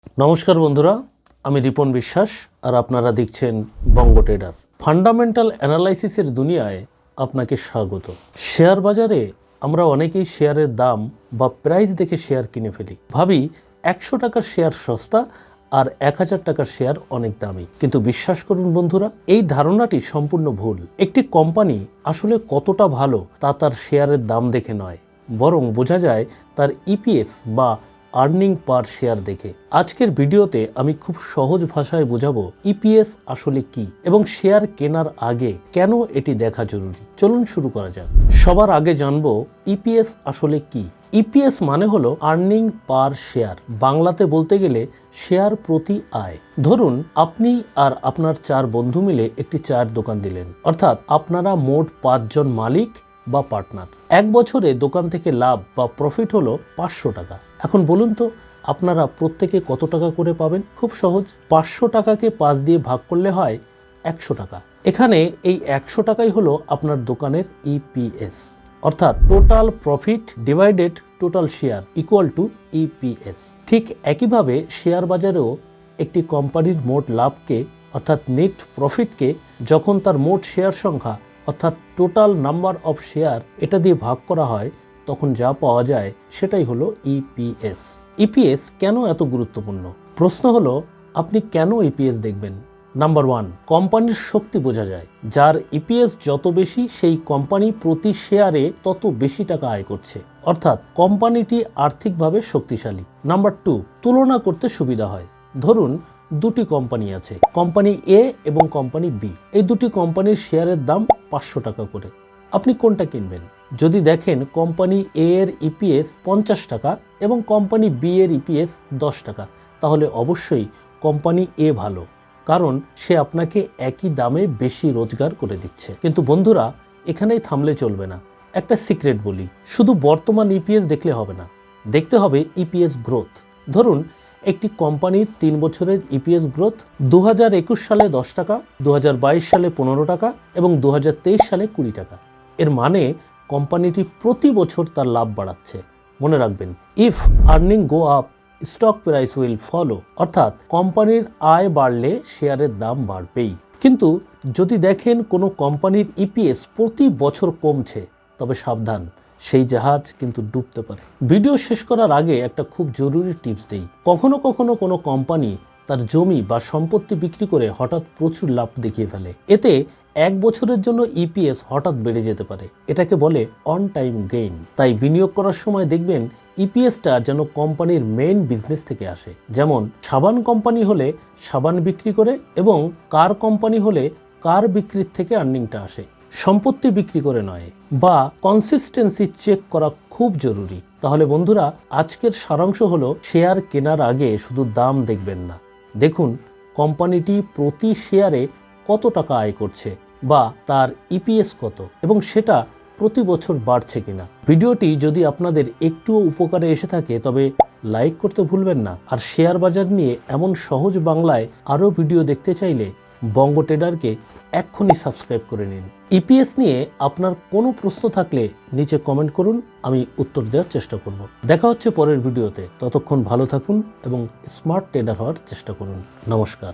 নমস্কার বন্ধুরা, আমি রিপন বিশ্বাস আর আপনারা দেখছেন বঙ্গ ট্রেডার। ফান্ডামেন্টাল অ্যানালাইসিসের দুনিয়ায় আপনাকে স্বাগত। শেয়ার বাজারে আমরা অনেকেই শেয়ারের দাম বা প্রাইস দেখে শেয়ার কিনে ফেলি, ভাবি 100 টাকার শেয়ার সস্তা আর 1000 টাকার শেয়ার অনেক দামি। কিন্তু বিশ্বাস করুন বন্ধুরা, এই ধারণাটি সম্পূর্ণ ভুল। একটি কোম্পানি আসলে কতটা ভালো তা তার শেয়ারের দাম দেখে নয়, বরং বোঝা যায় তার ইপিএস বা আর্নিং পার শেয়ার দেখে। আজকের ভিডিওতে আমি খুব সহজ ভাষায় বোঝাবো ইপিএস আসলে কি এবং শেয়ার কেনার আগে কেন এটি দেখা জরুরি। চলুন শুরু করা যাক। সবার আগে জানবো ইপিএস আসলে কি। ইপিএস মানে হলো আর্নিং পার শেয়ার, বাংলাতে বলতে গেলে শেয়ার প্রতি আয়। ধরুন আপনি আর আপনার 4 বন্ধু মিলে একটি চায়ের দোকান দিলেন, অর্থাৎ আপনারা মোট 5 জন মালিক বা পার্টনার। 1 বছরে দোকান থেকে লাভ বা প্রফিট হলো 500 টাকা। এখন বলুন তো আপনারা প্রত্যেকে কত টাকা করে পাবেন? খুব সহজ, 500 টাকাকে 5 দিয়ে ভাগ করলে হয় 100 টাকা। এখানে এই 100 টাকাই হলো আপনার দোকানের ইপিএস, অর্থাৎ total profit divided total share equal to EPS. ঠিক একইভাবে শেয়ার বাজারেও একটি কোম্পানির মোট লাভকে অর্থাৎ নেট প্রফিটকে যখন তার মোট শেয়ার সংখ্যা অর্থাৎ টোটাল নাম্বার অফ শেয়ার এটা দিয়ে ভাগ করা হয়, তখন যা পাওয়া যায় সেটাই হলো ইপিএস। ইপিএস কেন এত গুরুত্বপূর্ণ? প্রশ্ন হলো আপনি কেন ইপিএস দেখবেন? নাম্বার 1, কোম্পানির শক্তি বোঝা যায়। যার ইপিএস যত বেশি, সেই কোম্পানি প্রতি শেয়ারে তত বেশি টাকা আয় করছে, অর্থাৎ কোম্পানিটি আর্থিকভাবে শক্তিশালী। নাম্বার 2, তুলনা করতে সুবিধা হয়। ধরুন দুটি কোম্পানি আছে, কোম্পানি এ এবং কোম্পানি বি। এই দুটি কোম্পানির শেয়ারের দাম 500 টাকা করে। আপনি কোনটা কিনবেন? যদি দেখেন কোম্পানি এ এর ইপিএস 50 টাকা এবং কোম্পানি বি এর ইপিএস 10 টাকা, তাহলে অবশ্যই কোম্পানি এ ভালো, কারণ সে আপনাকে একই দামে বেশি রোজগার করে দিচ্ছে। কিন্তু বন্ধুরা, এখানেই থামলে চলবে না। একটা সিক্রেট বলি, শুধু বর্তমান ইপিএস দেখলে হবে না, দেখতে হবে ইপিএস গ্রোথ। ধরুন একটি কোম্পানির 3 বছরের ইপিএস গ্রোথ 2021 সালে 10 টাকা, 2022 সালে 15 টাকা এবং 2023 সালে 20 টাকা। এর মানে কোম্পানিটি প্রতি বছর তার লাভ বাড়াচ্ছে। মনে রাখবেন, if earning go up stock price will follow, অর্থাৎ কোম্পানির আয় বাড়লে শেয়ারের দাম বাড়বেই। কিন্তু যদি দেখেন কোনো কোম্পানির ইপিএস প্রতি বছর কমছে, তবে সাবধান, সেই জাহাজ কিন্তু ডুবতে পারে। ভিডিও শেষ করার আগে একটা খুব জরুরি টিপস দেই। কখনো কখনো কোনো কোম্পানি তার জমি বা সম্পত্তি বিক্রি করে হঠাৎ প্রচুর লাভ দেখিয়ে ফেলে। এতে 1 বছরের জন্য ইপিএস হঠাৎ বেড়ে যেতে পারে। এটাকে বলে অন টাইম গেইন। তাই বিনিয়োগ করার সময় দেখবেন ইপিএসটা যেন কোম্পানির মেইন বিজনেস থেকে আসে। যেমন সাবান কোম্পানি হলে সাবান বিক্রি করে এবং কার কোম্পানি হলে কার বিক্রির থেকে আর্নিংটা আসে, সম্পত্তি বিক্রি করে নয়। বা কনসিস্টেন্সি চেক করা খুব জরুরি। তাহলে বন্ধুরা, আজকের সারাংশ হলো শেয়ার কেনার আগে শুধু দাম দেখবেন না, দেখুন কোম্পানিটি প্রতি শেয়ারে কত টাকা আয় করছে বা তার ইপিএস কত এবং সেটা প্রতি বছর বাড়ছে কিনা। ভিডিওটি যদি আপনাদের একটুও উপকারে এসে থাকে তবে লাইক করতে ভুলবেন না। আর শেয়ার বাজার নিয়ে এমন সহজ বাংলায় আরও ভিডিও দেখতে চাইলে বঙ্গ ট্রেডারকে এক্ষুনি সাবস্ক্রাইব করে নিন। ইপিএস নিয়ে আপনার কোনো প্রশ্ন থাকলে নিচে কমেন্ট করুন, আমি উত্তর দেওয়ার চেষ্টা করব। দেখা হচ্ছে পরের ভিডিওতে। ততক্ষণ ভালো থাকুন এবং স্মার্ট ট্রেডার হওয়ার চেষ্টা করুন। নমস্কার।